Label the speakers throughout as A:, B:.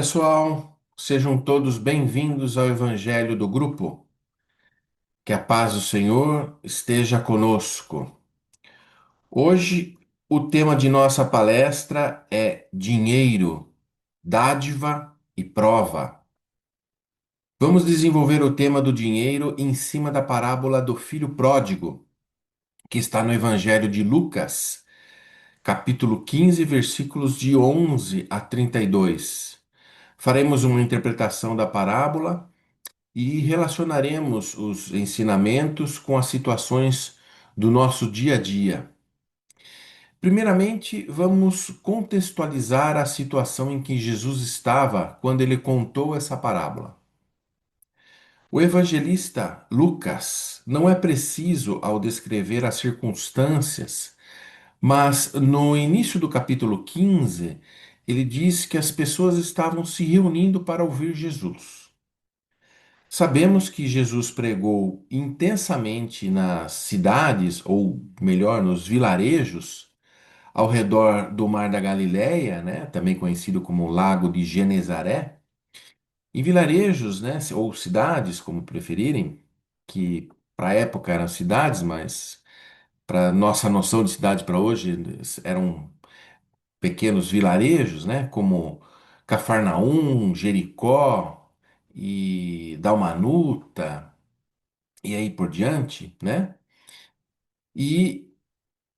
A: Pessoal, sejam todos bem-vindos ao Evangelho do Grupo. Que a paz do Senhor esteja conosco. Hoje, o tema de nossa palestra é dinheiro, dádiva e prova. Vamos desenvolver o tema do dinheiro em cima da parábola do filho pródigo, que está no Evangelho de Lucas, capítulo 15, versículos de 11 a 32. Faremos uma interpretação da parábola e relacionaremos os ensinamentos com as situações do nosso dia a dia. Primeiramente, vamos contextualizar a situação em que Jesus estava quando ele contou essa parábola. O evangelista Lucas não é preciso ao descrever as circunstâncias, mas no início do capítulo 15, ele diz que as pessoas estavam se reunindo para ouvir Jesus. Sabemos que Jesus pregou intensamente nas cidades, ou melhor, nos vilarejos, ao redor do Mar da Galileia, né, também conhecido como Lago de Genezaré, em vilarejos, né, ou cidades, como preferirem, que para a época eram cidades, mas para nossa noção de cidade para hoje eram pequenos vilarejos, né, como Cafarnaum, Jericó e Dalmanuta e aí por diante, né? E,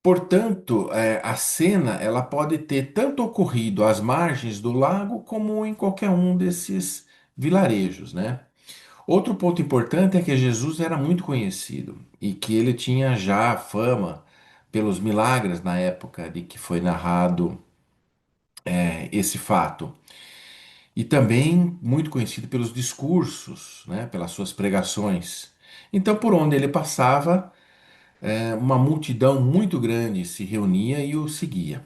A: portanto, a cena ela pode ter tanto ocorrido às margens do lago como em qualquer um desses vilarejos, né? Outro ponto importante é que Jesus era muito conhecido e que ele tinha já fama pelos milagres na época de que foi narrado esse fato. E também muito conhecido pelos discursos, né, pelas suas pregações. Então, por onde ele passava, uma multidão muito grande se reunia e o seguia.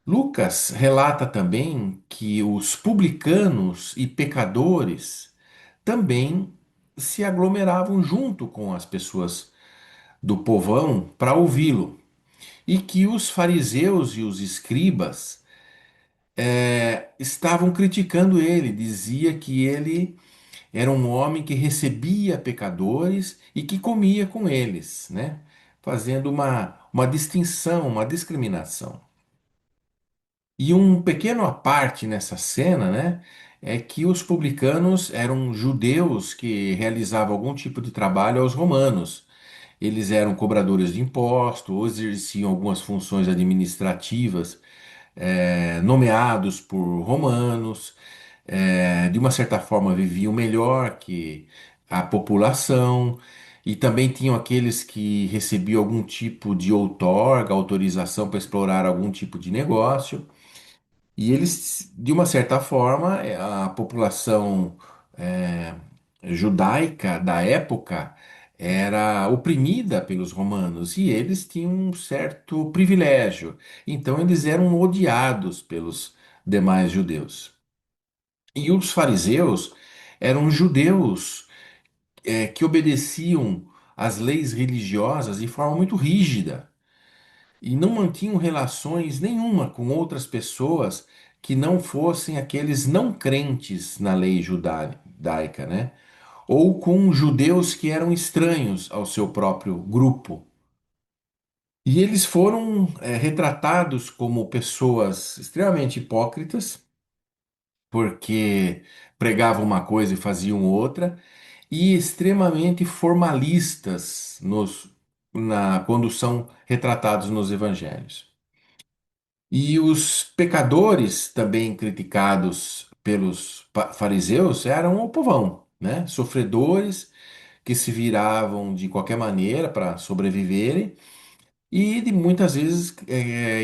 A: Lucas relata também que os publicanos e pecadores também se aglomeravam junto com as pessoas do povão para ouvi-lo, e que os fariseus e os escribas estavam criticando ele, dizia que ele era um homem que recebia pecadores e que comia com eles, né? Fazendo uma distinção, uma discriminação. E um pequeno à parte nessa cena, né? É que os publicanos eram judeus que realizavam algum tipo de trabalho aos romanos. Eles eram cobradores de impostos, ou exerciam algumas funções administrativas, nomeados por romanos, de uma certa forma viviam melhor que a população, e também tinham aqueles que recebiam algum tipo de outorga, autorização para explorar algum tipo de negócio, e eles, de uma certa forma, a população eh, judaica da época era oprimida pelos romanos e eles tinham um certo privilégio, então eles eram odiados pelos demais judeus. E os fariseus eram judeus que obedeciam às leis religiosas de forma muito rígida e não mantinham relações nenhuma com outras pessoas que não fossem aqueles não crentes na lei judaica, né? Ou com judeus que eram estranhos ao seu próprio grupo. E eles foram retratados como pessoas extremamente hipócritas, porque pregavam uma coisa e faziam outra, e extremamente formalistas quando são retratados nos evangelhos. E os pecadores, também criticados pelos fariseus, eram o povão, né? Sofredores que se viravam de qualquer maneira para sobreviverem e muitas vezes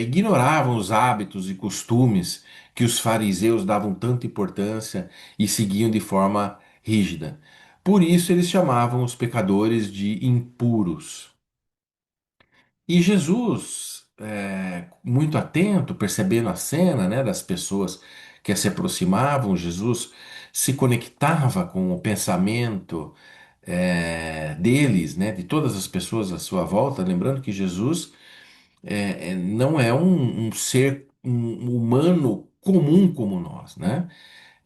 A: ignoravam os hábitos e costumes que os fariseus davam tanta importância e seguiam de forma rígida. Por isso eles chamavam os pecadores de impuros. E Jesus, muito atento, percebendo a cena, né, das pessoas que se aproximavam, Jesus se conectava com o pensamento deles, né, de todas as pessoas à sua volta, lembrando que Jesus não é um ser humano comum como nós, né?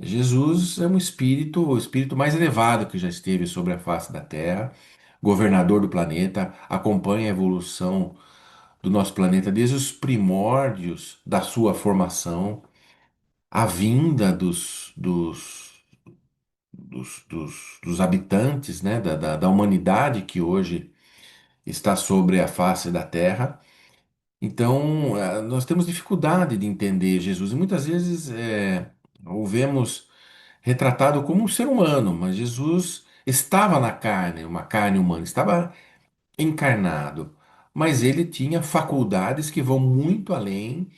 A: Jesus é um espírito, o espírito mais elevado que já esteve sobre a face da Terra, governador do planeta, acompanha a evolução do nosso planeta desde os primórdios da sua formação, a vinda dos habitantes, né, da humanidade que hoje está sobre a face da Terra. Então, nós temos dificuldade de entender Jesus e muitas vezes o vemos retratado como um ser humano, mas Jesus estava na carne, uma carne humana, estava encarnado, mas ele tinha faculdades que vão muito além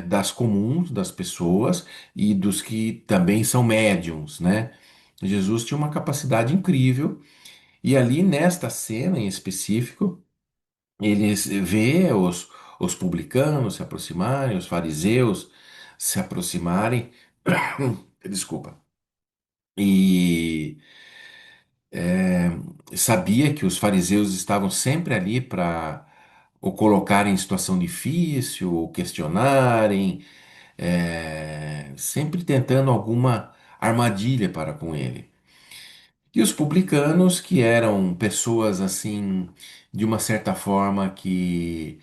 A: das comuns das pessoas e dos que também são médiums, né? Jesus tinha uma capacidade incrível e ali nesta cena em específico ele vê os publicanos se aproximarem, os fariseus se aproximarem, desculpa, e sabia que os fariseus estavam sempre ali para o colocarem em situação difícil, o questionarem, sempre tentando alguma armadilha para com ele. E os publicanos, que eram pessoas assim, de uma certa forma, que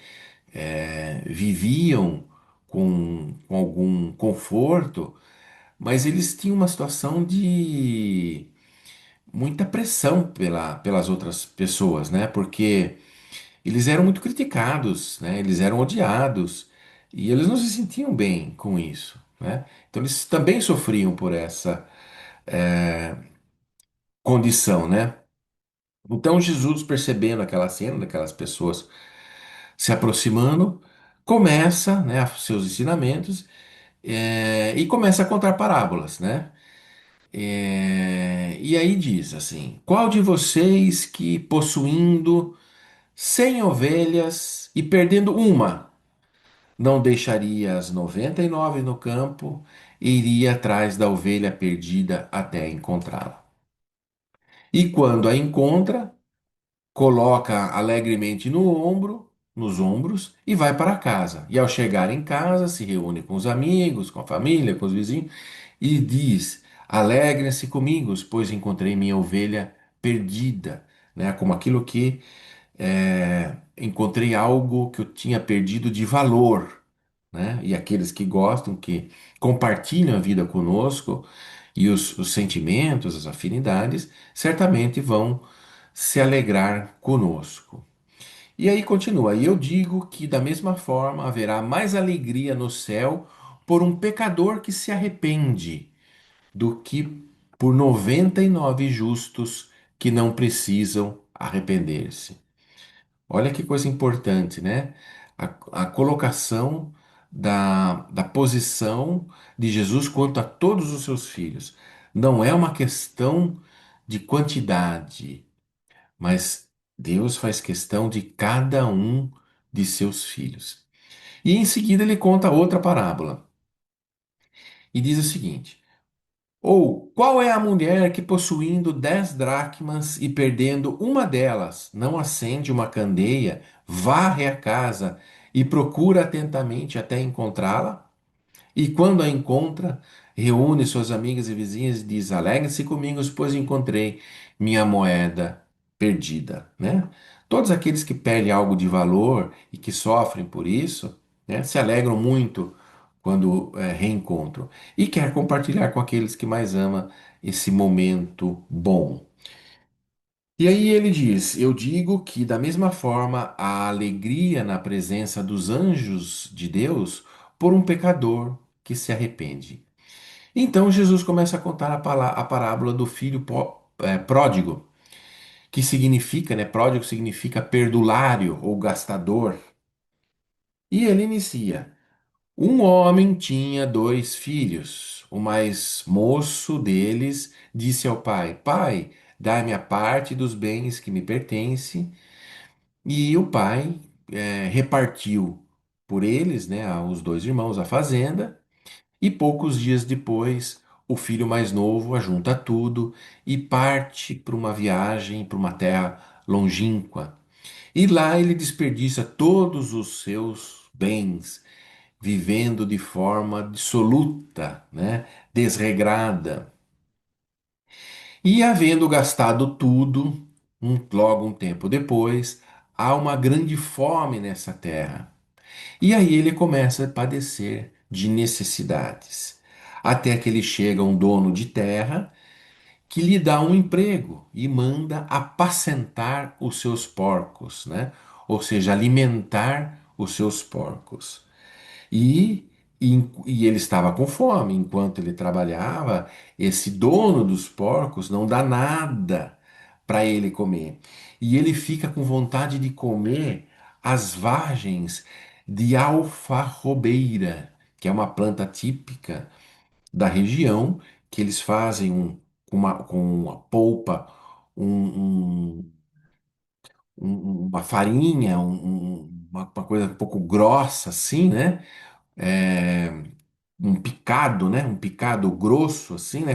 A: viviam com algum conforto, mas eles tinham uma situação de muita pressão pelas outras pessoas, né? Porque eles eram muito criticados, né? Eles eram odiados e eles não se sentiam bem com isso, né? Então eles também sofriam por essa condição, né? Então Jesus, percebendo aquela cena, daquelas pessoas se aproximando, começa, né, seus ensinamentos e começa a contar parábolas, né? E aí diz assim: qual de vocês que possuindo 100 ovelhas e perdendo uma, não deixaria as 99 no campo e iria atrás da ovelha perdida até encontrá-la? E quando a encontra, coloca alegremente nos ombros e vai para casa. E ao chegar em casa, se reúne com os amigos, com a família, com os vizinhos e diz: alegrem-se comigo, pois encontrei minha ovelha perdida, né? Como aquilo que encontrei algo que eu tinha perdido de valor, né? E aqueles que gostam, que compartilham a vida conosco e os sentimentos, as afinidades, certamente vão se alegrar conosco. E aí continua, e eu digo que da mesma forma haverá mais alegria no céu por um pecador que se arrepende do que por 99 justos que não precisam arrepender-se. Olha que coisa importante, né? A colocação da posição de Jesus quanto a todos os seus filhos. Não é uma questão de quantidade, mas Deus faz questão de cada um de seus filhos. E em seguida ele conta outra parábola e diz o seguinte: ou qual é a mulher que, possuindo 10 dracmas e perdendo uma delas, não acende uma candeia, varre a casa e procura atentamente até encontrá-la? E quando a encontra, reúne suas amigas e vizinhas e diz: alegrem-se comigo, pois encontrei minha moeda perdida, né? Todos aqueles que perdem algo de valor e que sofrem por isso, né, se alegram muito quando reencontram e quer compartilhar com aqueles que mais ama esse momento bom. E aí ele diz: eu digo que da mesma forma a alegria na presença dos anjos de Deus por um pecador que se arrepende. Então Jesus começa a contar a parábola do filho pródigo, que significa, né? Pródigo significa perdulário ou gastador. E ele inicia: um homem tinha 2 filhos. O mais moço deles disse ao pai: pai, dá-me a parte dos bens que me pertence. E o pai repartiu por eles, né, aos 2 irmãos, a fazenda. E poucos dias depois, o filho mais novo ajunta tudo e parte para uma viagem para uma terra longínqua. E lá ele desperdiça todos os seus bens vivendo de forma dissoluta, né, desregrada. E havendo gastado tudo, logo um tempo depois, há uma grande fome nessa terra. E aí ele começa a padecer de necessidades. Até que ele chega a um dono de terra que lhe dá um emprego e manda apacentar os seus porcos, né? Ou seja, alimentar os seus porcos. E ele estava com fome enquanto ele trabalhava. Esse dono dos porcos não dá nada para ele comer. E ele fica com vontade de comer as vagens de alfarrobeira, que é uma planta típica da região, que eles fazem com uma polpa, um, uma farinha, uma coisa um pouco grossa assim, né? É, um picado, né? Um picado grosso, assim, né?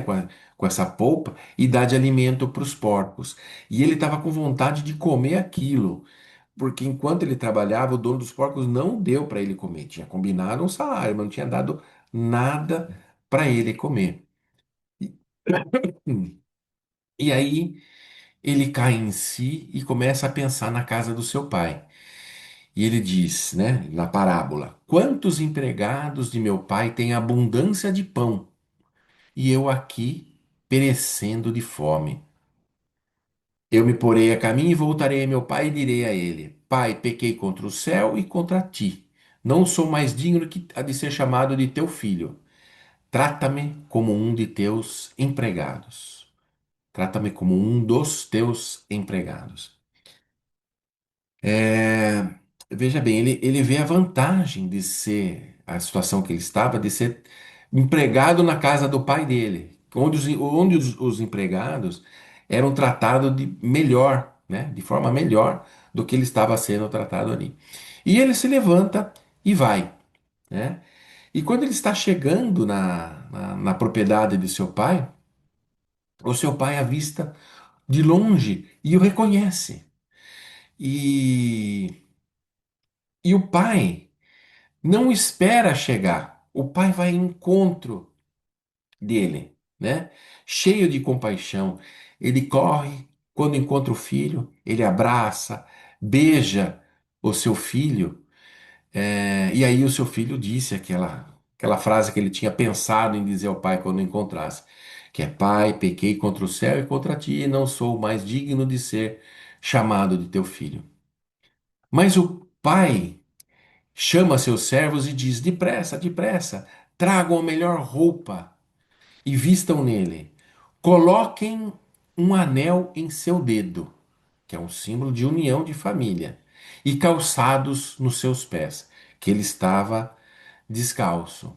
A: Com essa polpa, e dá de alimento para os porcos. E ele estava com vontade de comer aquilo, porque enquanto ele trabalhava, o dono dos porcos não deu para ele comer. Tinha combinado um salário, mas não tinha dado nada para ele comer. E e aí ele cai em si e começa a pensar na casa do seu pai. E ele diz, né, na parábola: Quantos empregados de meu pai têm abundância de pão? E eu aqui perecendo de fome. Eu me porei a caminho e voltarei a meu pai e direi a ele: Pai, pequei contra o céu e contra ti. Não sou mais digno de ser chamado de teu filho. Trata-me como um de teus empregados. Trata-me como um dos teus empregados. É, veja bem, ele vê a vantagem de ser a situação que ele estava, de ser empregado na casa do pai dele, onde os empregados eram tratados de melhor, né, de forma melhor do que ele estava sendo tratado ali. E ele se levanta e vai, né? E quando ele está chegando na propriedade de seu pai, o seu pai avista de longe e o reconhece. E o pai não espera chegar. O pai vai em encontro dele, né? Cheio de compaixão. Ele corre, quando encontra o filho, ele abraça, beija o seu filho. E aí o seu filho disse aquela frase que ele tinha pensado em dizer ao pai quando o encontrasse, que é: Pai, pequei contra o céu e contra ti, e não sou mais digno de ser chamado de teu filho. Mas o pai chama seus servos e diz: Depressa, depressa, tragam a melhor roupa e vistam nele. Coloquem um anel em seu dedo, que é um símbolo de união de família, e calçados nos seus pés, que ele estava descalço.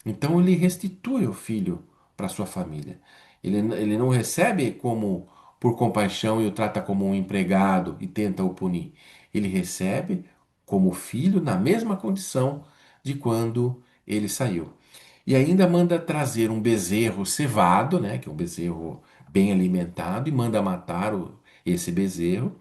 A: Então ele restitui o filho para sua família. Ele não recebe como por compaixão e o trata como um empregado e tenta o punir. Ele recebe como filho na mesma condição de quando ele saiu. E ainda manda trazer um bezerro cevado, né, que é um bezerro bem alimentado, e manda matar esse bezerro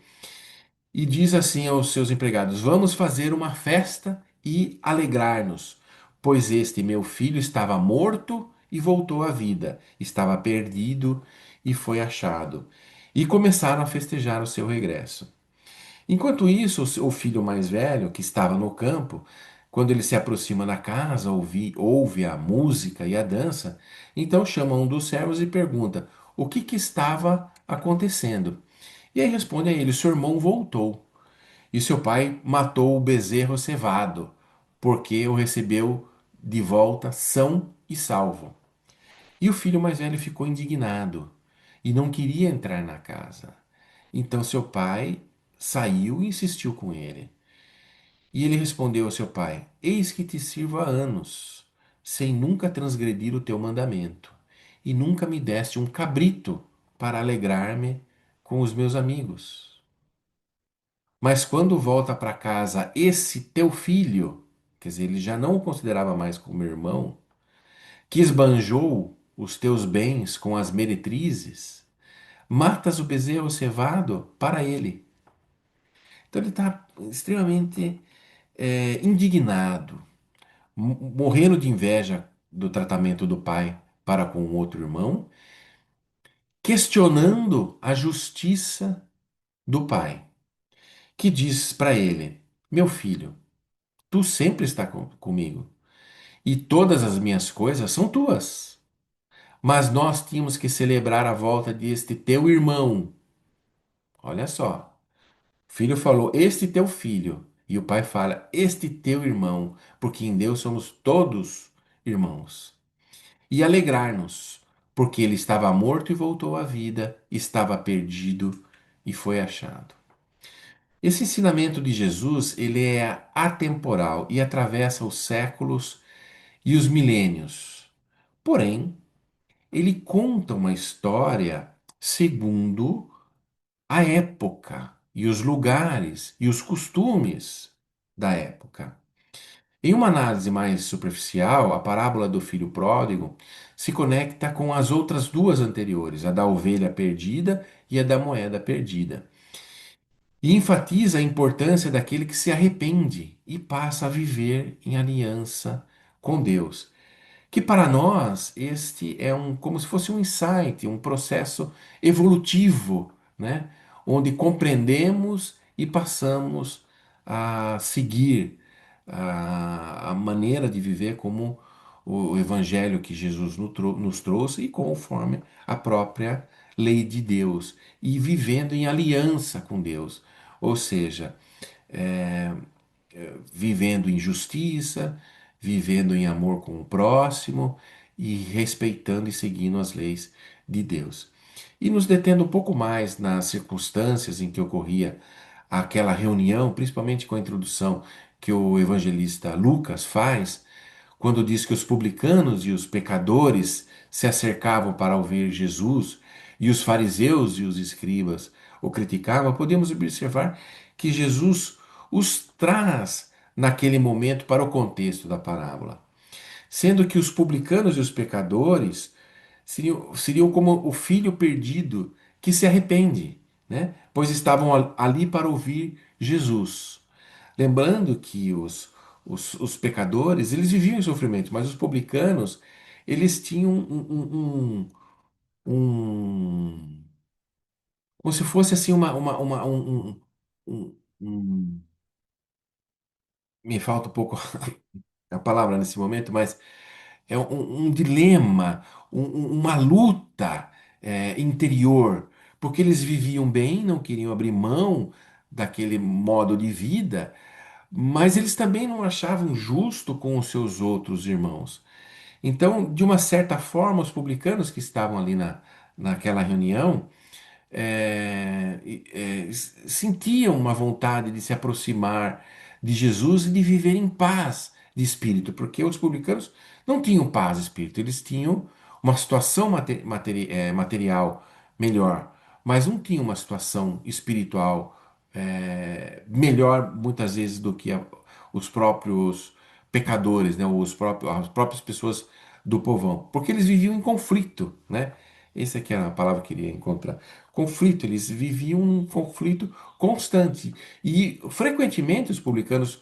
A: e diz assim aos seus empregados: Vamos fazer uma festa e alegrar-nos, pois este meu filho estava morto e voltou à vida, estava perdido e foi achado. E começaram a festejar o seu regresso. Enquanto isso, o filho mais velho, que estava no campo, quando ele se aproxima da casa, ouve a música e a dança, então chama um dos servos e pergunta o que estava acontecendo. E aí responde a ele: Seu irmão voltou. E seu pai matou o bezerro cevado, porque o recebeu de volta são e salvo. E o filho mais velho ficou indignado e não queria entrar na casa. Então seu pai saiu e insistiu com ele. E ele respondeu ao seu pai: Eis que te sirvo há anos, sem nunca transgredir o teu mandamento, e nunca me deste um cabrito para alegrar-me com os meus amigos. Mas quando volta para casa esse teu filho, quer dizer, ele já não o considerava mais como irmão, que esbanjou os teus bens com as meretrizes, matas o bezerro cevado para ele. Então ele está extremamente indignado, morrendo de inveja do tratamento do pai para com o outro irmão, questionando a justiça do pai, que diz para ele: Meu filho, tu sempre está comigo e todas as minhas coisas são tuas. Mas nós tínhamos que celebrar a volta deste teu irmão. Olha só. O filho falou, este teu filho. E o pai fala, este teu irmão, porque em Deus somos todos irmãos. E alegrar-nos, porque ele estava morto e voltou à vida, estava perdido e foi achado. Esse ensinamento de Jesus, ele é atemporal e atravessa os séculos e os milênios. Porém, ele conta uma história segundo a época e os lugares e os costumes da época. Em uma análise mais superficial, a parábola do filho pródigo se conecta com as outras duas anteriores, a da ovelha perdida e a da moeda perdida, e enfatiza a importância daquele que se arrepende e passa a viver em aliança com Deus. Que para nós este é como se fosse um insight, um processo evolutivo, né? Onde compreendemos e passamos a seguir a maneira de viver como o evangelho que Jesus nos trouxe e conforme a própria lei de Deus e vivendo em aliança com Deus, ou seja, é, vivendo em justiça, vivendo em amor com o próximo e respeitando e seguindo as leis de Deus. E nos detendo um pouco mais nas circunstâncias em que ocorria aquela reunião, principalmente com a introdução que o evangelista Lucas faz, quando diz que os publicanos e os pecadores se acercavam para ouvir Jesus e os fariseus e os escribas o criticavam, podemos observar que Jesus os traz naquele momento para o contexto da parábola, sendo que os publicanos e os pecadores seriam como o filho perdido que se arrepende, né? Pois estavam ali para ouvir Jesus. Lembrando que os pecadores, eles viviam em sofrimento, mas os publicanos, eles tinham um- como se fosse assim me falta um pouco a palavra nesse momento, mas é um dilema, uma luta interior, porque eles viviam bem, não queriam abrir mão daquele modo de vida, mas eles também não achavam justo com os seus outros irmãos. Então, de uma certa forma, os publicanos que estavam ali naquela reunião sentiam uma vontade de se aproximar de Jesus e de viver em paz de espírito, porque os publicanos não tinham paz de espírito, eles tinham uma situação material melhor, mas não tinham uma situação espiritual melhor muitas vezes do que os próprios pecadores, né, as próprias pessoas do povão, porque eles viviam em conflito, né? Essa aqui é a palavra que eu queria encontrar. Conflito, eles viviam um conflito constante. E frequentemente os publicanos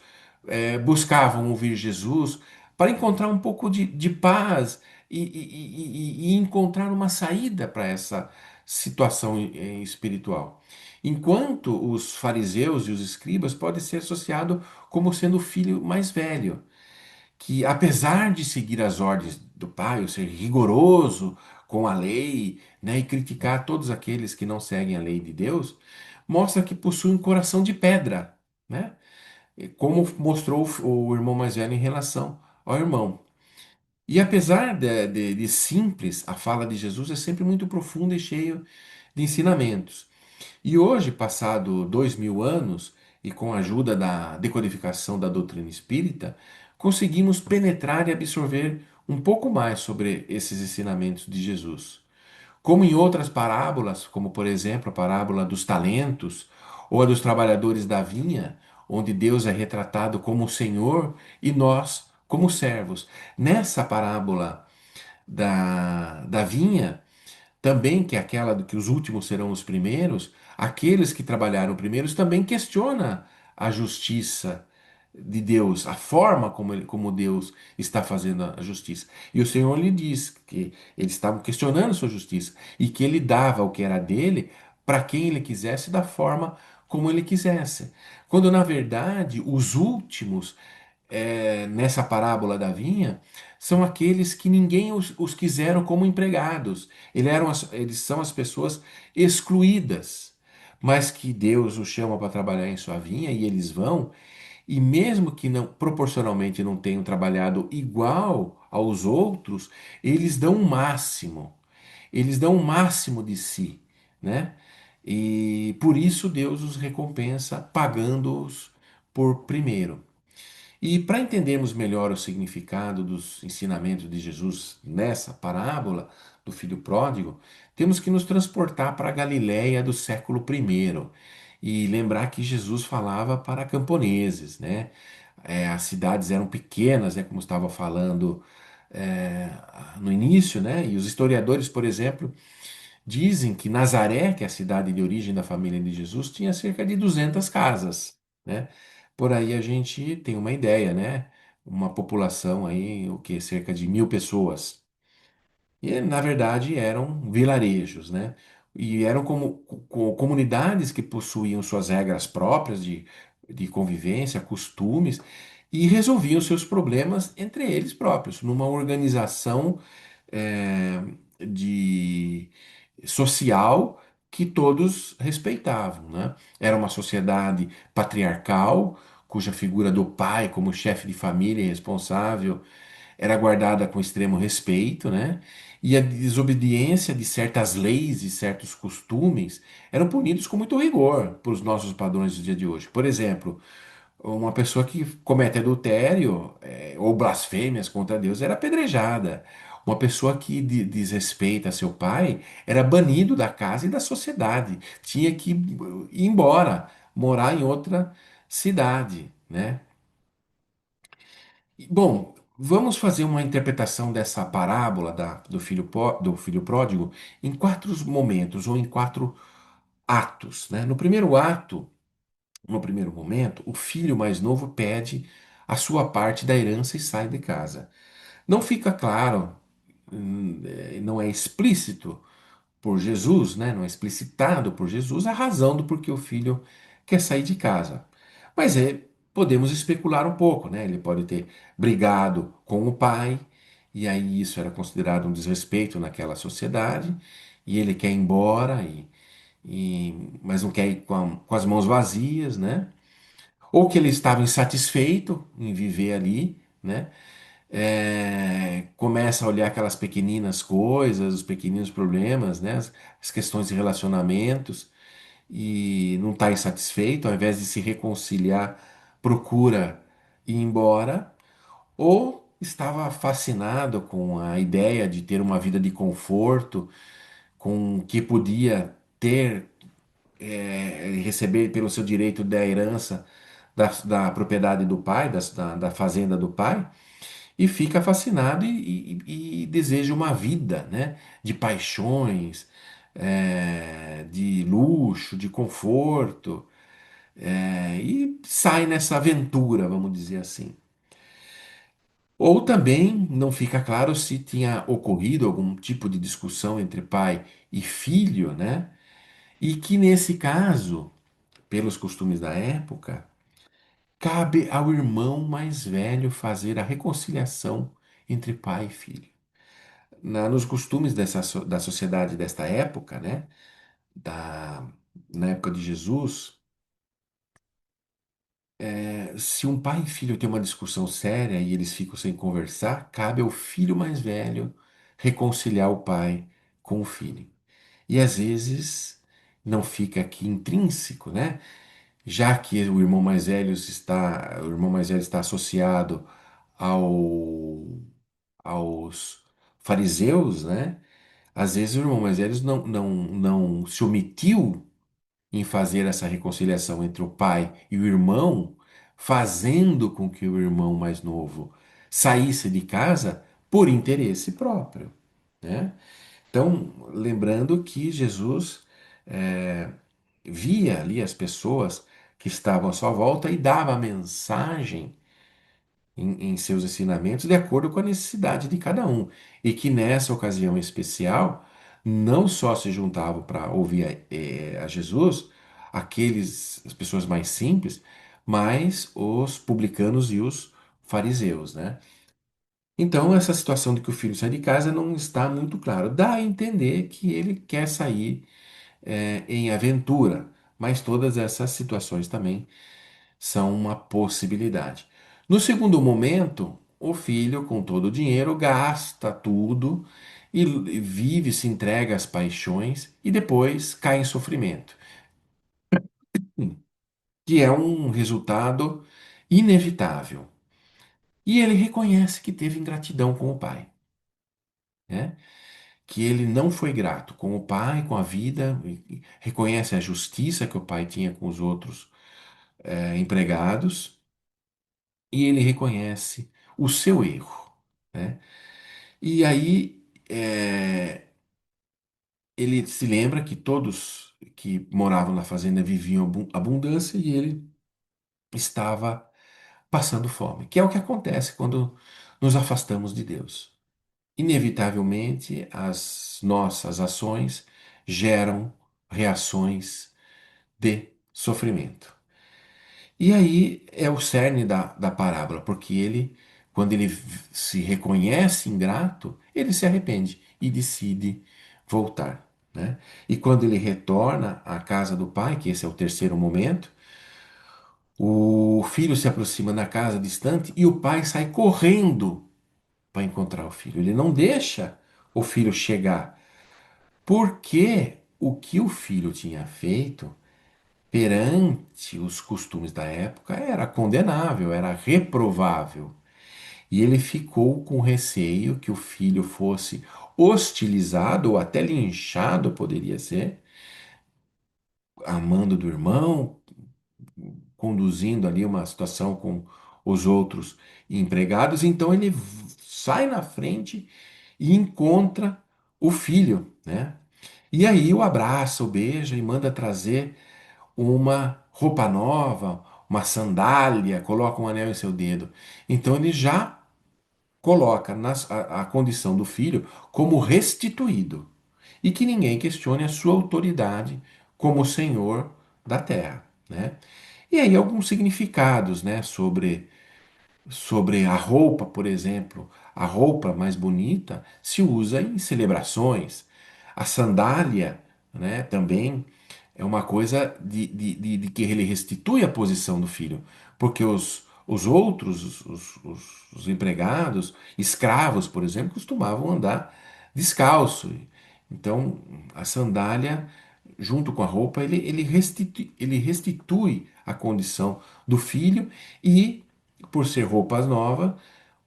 A: buscavam ouvir Jesus para encontrar um pouco de paz e encontrar uma saída para essa situação espiritual. Enquanto os fariseus e os escribas podem ser associados como sendo o filho mais velho que, apesar de seguir as ordens do pai, ou ser rigoroso com a lei, né, e criticar todos aqueles que não seguem a lei de Deus, mostra que possui um coração de pedra, né? Como mostrou o irmão mais velho em relação ao irmão. E apesar de simples, a fala de Jesus é sempre muito profunda e cheia de ensinamentos. E hoje, passado 2000 anos, e com a ajuda da decodificação da doutrina espírita, conseguimos penetrar e absorver um pouco mais sobre esses ensinamentos de Jesus. Como em outras parábolas, como por exemplo a parábola dos talentos ou a dos trabalhadores da vinha, onde Deus é retratado como o Senhor e nós como servos. Nessa parábola da vinha, também que é aquela do que os últimos serão os primeiros, aqueles que trabalharam primeiros também questiona a justiça de Deus, a forma como Deus está fazendo a justiça. E o Senhor lhe diz que eles estavam questionando sua justiça e que ele dava o que era dele para quem ele quisesse, da forma como ele quisesse. Quando na verdade os últimos nessa parábola da vinha são aqueles que ninguém os quiseram como empregados. Eles são as pessoas excluídas, mas que Deus os chama para trabalhar em sua vinha e eles vão. E mesmo que não proporcionalmente não tenham trabalhado igual aos outros, eles dão o máximo. Eles dão o máximo de si, né? E por isso Deus os recompensa pagando-os por primeiro. E para entendermos melhor o significado dos ensinamentos de Jesus nessa parábola do filho pródigo, temos que nos transportar para a Galiléia do século I e lembrar que Jesus falava para camponeses, né? As cidades eram pequenas, né, como estava falando é, no início, né? E os historiadores, por exemplo, dizem que Nazaré, que é a cidade de origem da família de Jesus, tinha cerca de 200 casas, né? Por aí a gente tem uma ideia, né? Uma população aí, o que, cerca de 1.000 pessoas. E, na verdade, eram vilarejos, né? E eram como comunidades que possuíam suas regras próprias de convivência, costumes, e resolviam seus problemas entre eles próprios, numa organização eh, de social que todos respeitavam, né? Era uma sociedade patriarcal, cuja figura do pai como chefe de família e responsável era guardada com extremo respeito, né? E a desobediência de certas leis e certos costumes eram punidos com muito rigor para os nossos padrões do dia de hoje. Por exemplo, uma pessoa que comete adultério ou blasfêmias contra Deus era apedrejada. Uma pessoa que desrespeita seu pai era banido da casa e da sociedade. Tinha que ir embora, morar em outra cidade, né? Bom, vamos fazer uma interpretação dessa parábola do filho pródigo em quatro momentos ou em quatro atos, né? No primeiro momento, o filho mais novo pede a sua parte da herança e sai de casa. Não fica claro, não é explícito por Jesus, né? Não é explicitado por Jesus a razão do porquê o filho quer sair de casa. Mas podemos especular um pouco, né? Ele pode ter brigado com o pai, e aí isso era considerado um desrespeito naquela sociedade, e ele quer ir embora, mas não quer ir com as mãos vazias, né? Ou que ele estava insatisfeito em viver ali, né? Começa a olhar aquelas pequeninas coisas, os pequeninos problemas, né? As questões de relacionamentos e não está insatisfeito, ao invés de se reconciliar, procura ir embora, ou estava fascinado com a ideia de ter uma vida de conforto, com o que podia ter, receber pelo seu direito da herança da propriedade do pai, da fazenda do pai, e fica fascinado e deseja uma vida, né, de paixões, de luxo, de conforto, e sai nessa aventura, vamos dizer assim. Ou também não fica claro se tinha ocorrido algum tipo de discussão entre pai e filho, né? E que nesse caso, pelos costumes da época, cabe ao irmão mais velho fazer a reconciliação entre pai e filho. Nos costumes da sociedade desta época, né? Da, Na época de Jesus, se um pai e filho têm uma discussão séria e eles ficam sem conversar, cabe ao filho mais velho reconciliar o pai com o filho. E às vezes não fica aqui intrínseco, né? Já que o irmão mais velho está associado ao, aos fariseus, né? Às vezes o irmão mais velho não se omitiu em fazer essa reconciliação entre o pai e o irmão, fazendo com que o irmão mais novo saísse de casa por interesse próprio, né? Então, lembrando que Jesus via ali as pessoas que estavam à sua volta e dava a mensagem em seus ensinamentos de acordo com a necessidade de cada um. E que nessa ocasião especial, não só se juntavam para ouvir a Jesus, as pessoas mais simples, mas os publicanos e os fariseus, né? Então, essa situação de que o filho sai de casa não está muito claro. Dá a entender que ele quer sair, em aventura, mas todas essas situações também são uma possibilidade. No segundo momento, o filho, com todo o dinheiro, gasta tudo e vive, se entrega às paixões e depois cai em sofrimento, que é um resultado inevitável. E ele reconhece que teve ingratidão com o pai, né? Que ele não foi grato com o pai, com a vida, e reconhece a justiça que o pai tinha com os outros empregados, e ele reconhece o seu erro, né? E aí ele se lembra que todos que moravam na fazenda viviam abundância e ele estava passando fome, que é o que acontece quando nos afastamos de Deus. Inevitavelmente, as nossas ações geram reações de sofrimento. E aí é o cerne da parábola, porque ele, quando ele se reconhece ingrato, ele se arrepende e decide voltar, né? E quando ele retorna à casa do pai, que esse é o terceiro momento, o filho se aproxima da casa distante e o pai sai correndo para encontrar o filho. Ele não deixa o filho chegar, porque o que o filho tinha feito perante os costumes da época era condenável, era reprovável. E ele ficou com receio que o filho fosse hostilizado ou até linchado, poderia ser, amando do irmão, conduzindo ali uma situação com os outros empregados. Então ele sai na frente e encontra o filho, né? E aí o abraça, o beija e manda trazer uma roupa nova, uma sandália, coloca um anel em seu dedo. Então ele já coloca a condição do filho como restituído e que ninguém questione a sua autoridade como senhor da terra, né? E aí alguns significados, né, sobre a roupa, por exemplo. A roupa mais bonita se usa em celebrações. A sandália, né, também é uma coisa de que ele restitui a posição do filho, porque os outros, os empregados, escravos, por exemplo, costumavam andar descalço. Então, a sandália, junto com a roupa, ele restitui a condição do filho e, por ser roupas novas,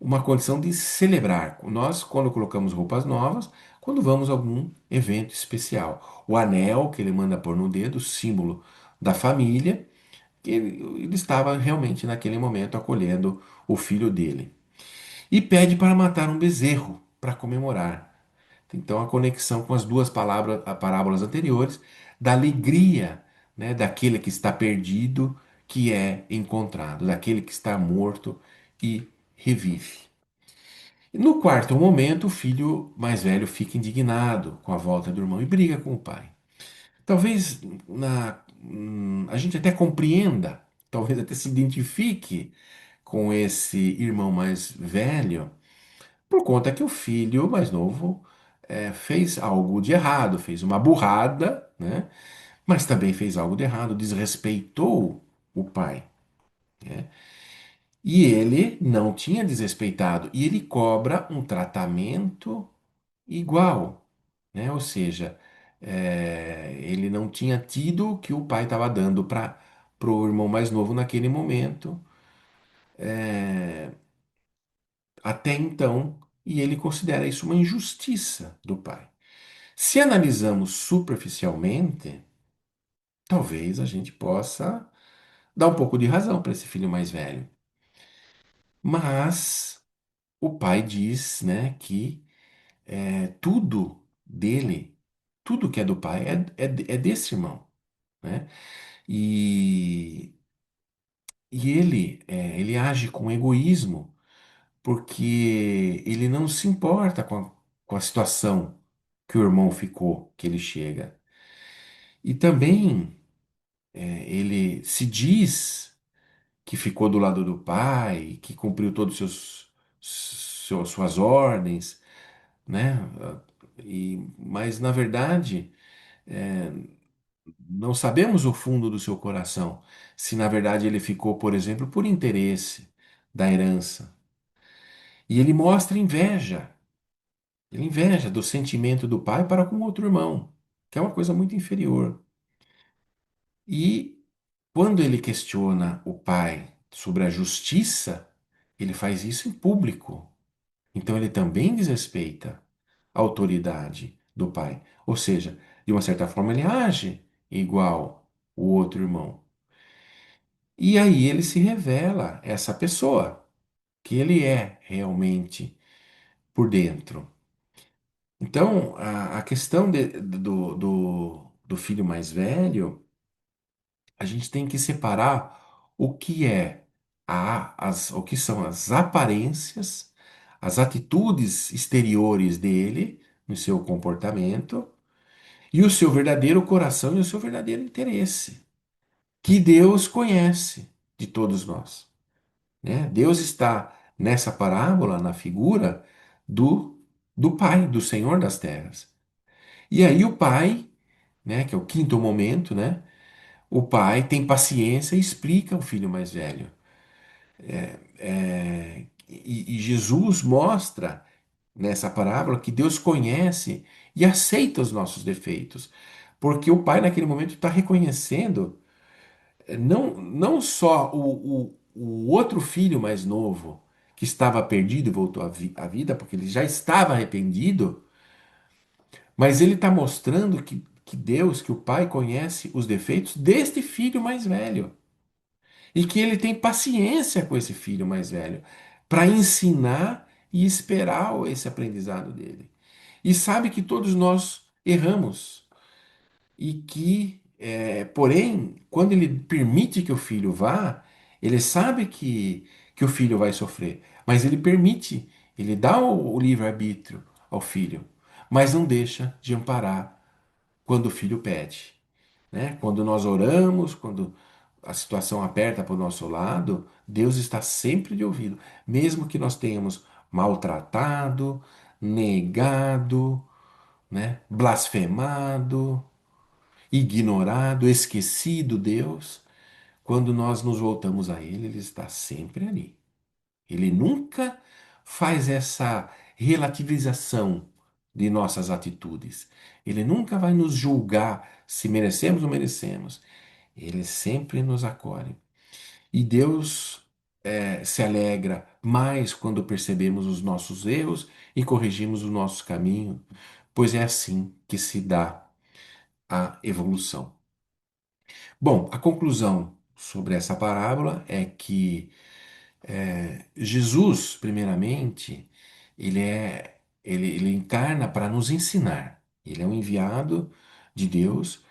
A: uma condição de celebrar. Nós, quando colocamos roupas novas, quando vamos a algum evento especial. O anel que ele manda pôr no dedo, símbolo da família, que ele estava realmente naquele momento acolhendo o filho dele. E pede para matar um bezerro para comemorar. Então, a conexão com as duas parábolas anteriores, da alegria, né, daquele que está perdido, que é encontrado, daquele que está morto e revive. No quarto momento, o filho mais velho fica indignado com a volta do irmão e briga com o pai. Talvez a gente até compreenda, talvez até se identifique com esse irmão mais velho, por conta que o filho mais novo fez algo de errado, fez uma burrada, né? Mas também fez algo de errado, desrespeitou o pai, né? E ele não tinha desrespeitado, e ele cobra um tratamento igual, né? Ou seja, ele não tinha tido o que o pai estava dando para o irmão mais novo naquele momento, até então, e ele considera isso uma injustiça do pai. Se analisamos superficialmente, talvez a gente possa dar um pouco de razão para esse filho mais velho. Mas o pai diz, né, que tudo dele, tudo que é do pai é desse irmão, né? E E ele age com egoísmo, porque ele não se importa com a situação que o irmão ficou, que ele chega. E também ele se diz que ficou do lado do pai, que cumpriu todos suas ordens, né? Mas na verdade, é, não sabemos o fundo do seu coração. Se na verdade ele ficou, por exemplo, por interesse da herança. E ele mostra inveja. Ele inveja do sentimento do pai para com outro irmão, que é uma coisa muito inferior. E quando ele questiona o pai sobre a justiça, ele faz isso em público. Então ele também desrespeita a autoridade do pai. Ou seja, de uma certa forma ele age igual o outro irmão. E aí ele se revela essa pessoa que ele é realmente por dentro. Então, a questão do filho mais velho, a gente tem que separar o que é o que são as aparências, as atitudes exteriores dele, no seu comportamento, e o seu verdadeiro coração e o seu verdadeiro interesse, que Deus conhece de todos nós, né? Deus está nessa parábola, na figura do, do Pai, do Senhor das terras. E aí o Pai, né, que é o quinto momento, né? O pai tem paciência e explica ao filho mais velho. E Jesus mostra nessa parábola que Deus conhece e aceita os nossos defeitos, porque o pai naquele momento está reconhecendo não só o outro filho mais novo que estava perdido e voltou à vida, porque ele já estava arrependido, mas ele está mostrando que Deus, que o pai conhece os defeitos deste filho mais velho. E que ele tem paciência com esse filho mais velho para ensinar e esperar esse aprendizado dele. E sabe que todos nós erramos e que, porém, quando ele permite que o filho vá, ele sabe que o filho vai sofrer, mas ele permite, ele dá o livre-arbítrio ao filho, mas não deixa de amparar quando o filho pede, né? Quando nós oramos, quando a situação aperta para o nosso lado, Deus está sempre de ouvido, mesmo que nós tenhamos maltratado, negado, né? Blasfemado, ignorado, esquecido Deus. Quando nós nos voltamos a Ele está sempre ali. Ele nunca faz essa relativização de nossas atitudes. Ele nunca vai nos julgar se merecemos ou merecemos. Ele sempre nos acolhe. E Deus se alegra mais quando percebemos os nossos erros e corrigimos o nosso caminho, pois é assim que se dá a evolução. Bom, a conclusão sobre essa parábola é que Jesus, primeiramente, ele encarna para nos ensinar. Ele é um enviado de Deus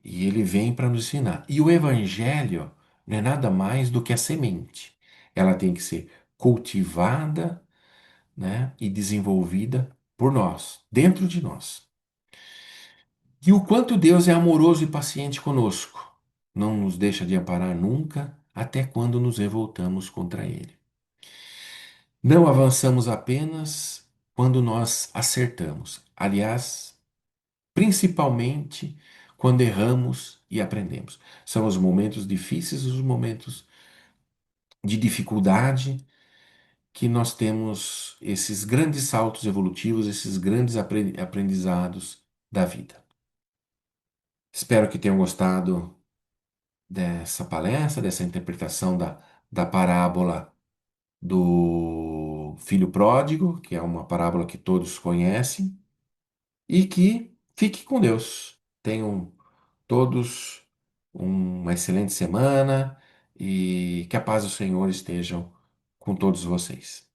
A: e ele vem para nos ensinar. E o evangelho não é nada mais do que a semente. Ela tem que ser cultivada, né, e desenvolvida por nós, dentro de nós. E o quanto Deus é amoroso e paciente conosco. Não nos deixa de amparar nunca, até quando nos revoltamos contra Ele. Não avançamos apenas quando nós acertamos. Aliás, principalmente quando erramos e aprendemos. São os momentos difíceis, os momentos de dificuldade que nós temos esses grandes saltos evolutivos, esses grandes aprendizados da vida. Espero que tenham gostado dessa palestra, dessa interpretação da parábola do filho pródigo, que é uma parábola que todos conhecem, e que fique com Deus. Tenham todos uma excelente semana e que a paz do Senhor esteja com todos vocês.